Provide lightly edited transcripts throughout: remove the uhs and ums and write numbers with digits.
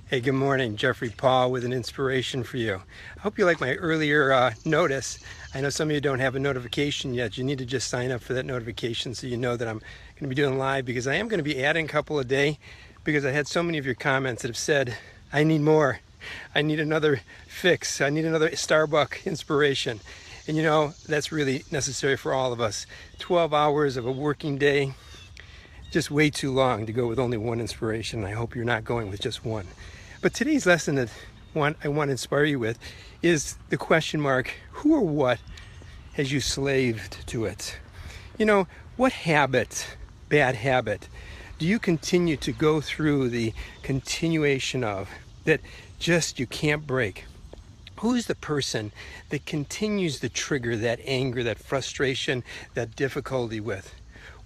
Hey, good morning. Jeffrey Paul with an inspiration for you. I hope you like my earlier notice. I know some of you don't have a notification yet. You need to just sign up for that notification so you know that I'm going to be doing live, because I am going to be adding a couple a day, because I had so many of your comments that have said, I need more. I need another fix. I need another Starbucks inspiration. And you know, that's really necessary for all of us. 12 hours of a working day, just way too long to go with only one inspiration. I hope you're not going with just one. But today's lesson that I want to inspire you with is the question mark, who or what has you slaved to it? You know, what habit, bad habit, do you continue to go through the continuation of that just you can't break? Who's the person that continues to trigger that anger, that frustration, that difficulty with?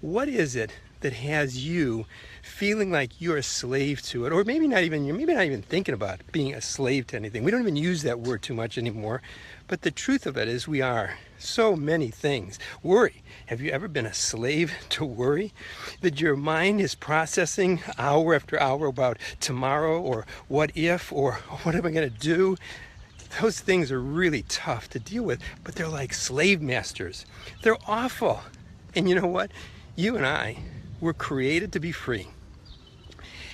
What is it that has you feeling like you're a slave to it? Or maybe not even, you're maybe not even thinking about being a slave to anything. We don't even use that word too much anymore. But the truth of it is we are so many things. Worry. Have you ever been a slave to worry? That your mind is processing hour after hour about tomorrow, or what if, or what am I going to do? Those things are really tough to deal with, but they're like slave masters. They're awful. And you know what? You and I were created to be free.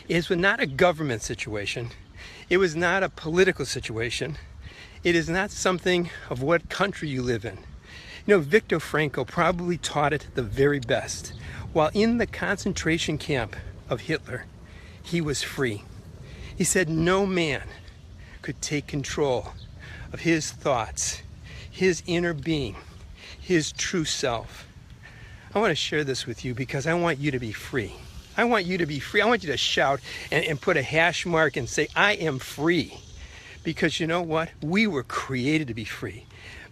It was not a government situation. It was not a political situation. It is not something of what country you live in. You know, Viktor Frankl probably taught it the very best. While in the concentration camp of Hitler, he was free. He said no man could take control of his thoughts, his inner being, his true self. I want to share this with you because I want you to be free. I want you to be free. I want you to shout and put a hash mark and say, I am free. Because you know what? We were created to be free.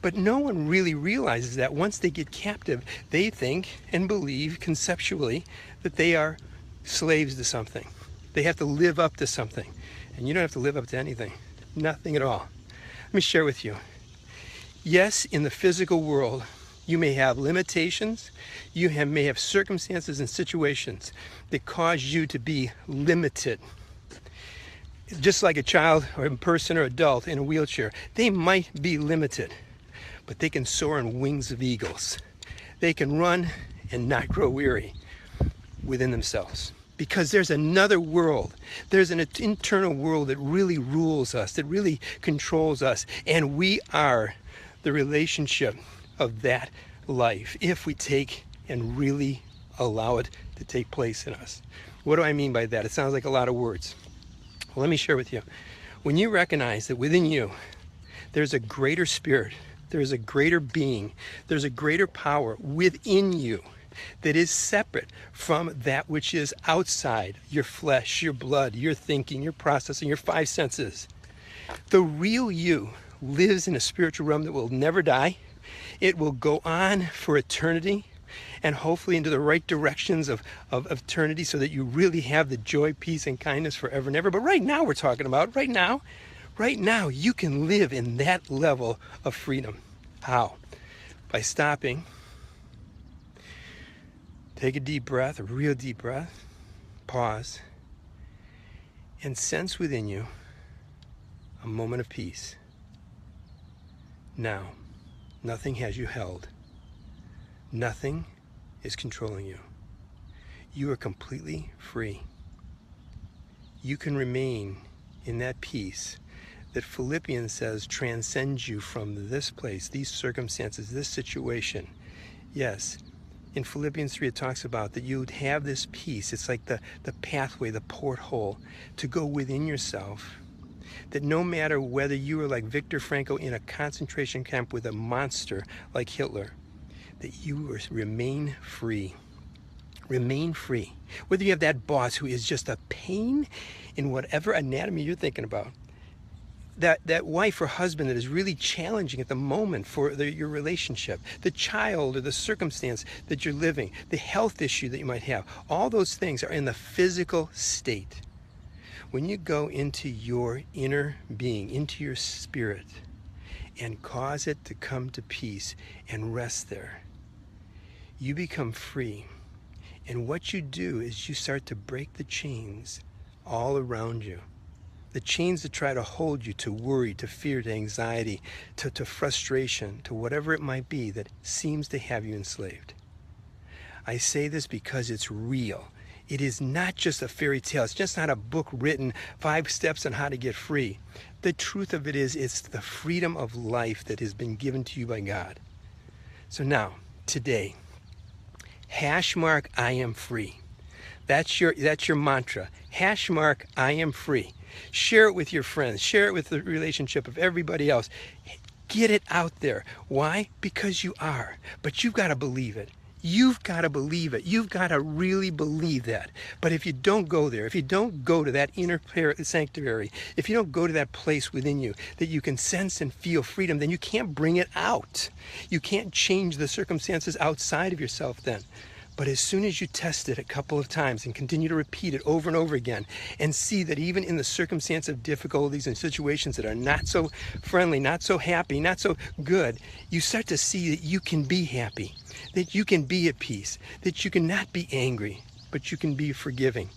But no one really realizes that once they get captive, they think and believe conceptually that they are slaves to something. They have to live up to something. And you don't have to live up to anything. Nothing at all. Let me share with you. Yes, in the physical world, you may have limitations. You may have circumstances and situations that cause you to be limited. Just like a child or a person or adult in a wheelchair, they might be limited, but they can soar on wings of eagles. They can run and not grow weary within themselves. Because there's another world. There's an internal world that really rules us, that really controls us. And we are the relationship of that life if we take and really allow it to take place in us. What do I mean by that? It sounds like a lot of words. Well, let me share with you. When you recognize that within you, there's a greater spirit, there's a greater being, there's a greater power within you that is separate from that which is outside your flesh, your blood, your thinking, your processing, your five senses. The real you lives in a spiritual realm that will never die. It will go on for eternity, and hopefully into the right directions of eternity, so that you really have the joy, peace, and kindness forever and ever. But right now we're talking about, right now, you can live in that level of freedom. How? By stopping. Take a deep breath, a real deep breath. Pause. And sense within you a moment of peace. Now, nothing has you held. Nothing is controlling you. You are completely free. You can remain in that peace that Philippians says transcends you from this place, these circumstances, this situation. Yes. In Philippians 3, it talks about that you'd have this peace. It's like the pathway, the porthole to go within yourself. That no matter whether you were like Viktor Frankl in a concentration camp with a monster like Hitler, that you remain free. Remain free. Whether you have that boss who is just a pain in whatever anatomy you're thinking about, that wife or husband that is really challenging at the moment for your relationship, the child or the circumstance that you're living, the health issue that you might have, all those things are in the physical state. When you go into your inner being, into your spirit, and cause it to come to peace and rest there, you become free. And what you do is you start to break the chains all around you. The chains that try to hold you to worry, to fear, to anxiety, to frustration, to whatever it might be that seems to have you enslaved. I say this because it's real. It is not just a fairy tale. It's just not a book written 5 steps on how to get free. The truth of it is, it's the freedom of life that has been given to you by God. So now, today, # I am free. That's your mantra. # I am free. Share it with your friends. Share it with the relationship of everybody else. Get it out there. Why? Because you are. But you've got to believe it. You've got to believe it. You've got to really believe that. But if you don't go there, if you don't go to that inner sanctuary, if you don't go to that place within you that you can sense and feel freedom, then you can't bring it out. You can't change the circumstances outside of yourself then. But as soon as you test it a couple of times and continue to repeat it over and over again and see that even in the circumstance of difficulties and situations that are not so friendly, not so happy, not so good, you start to see that you can be happy, that you can be at peace, that you can not be angry, but you can be forgiving.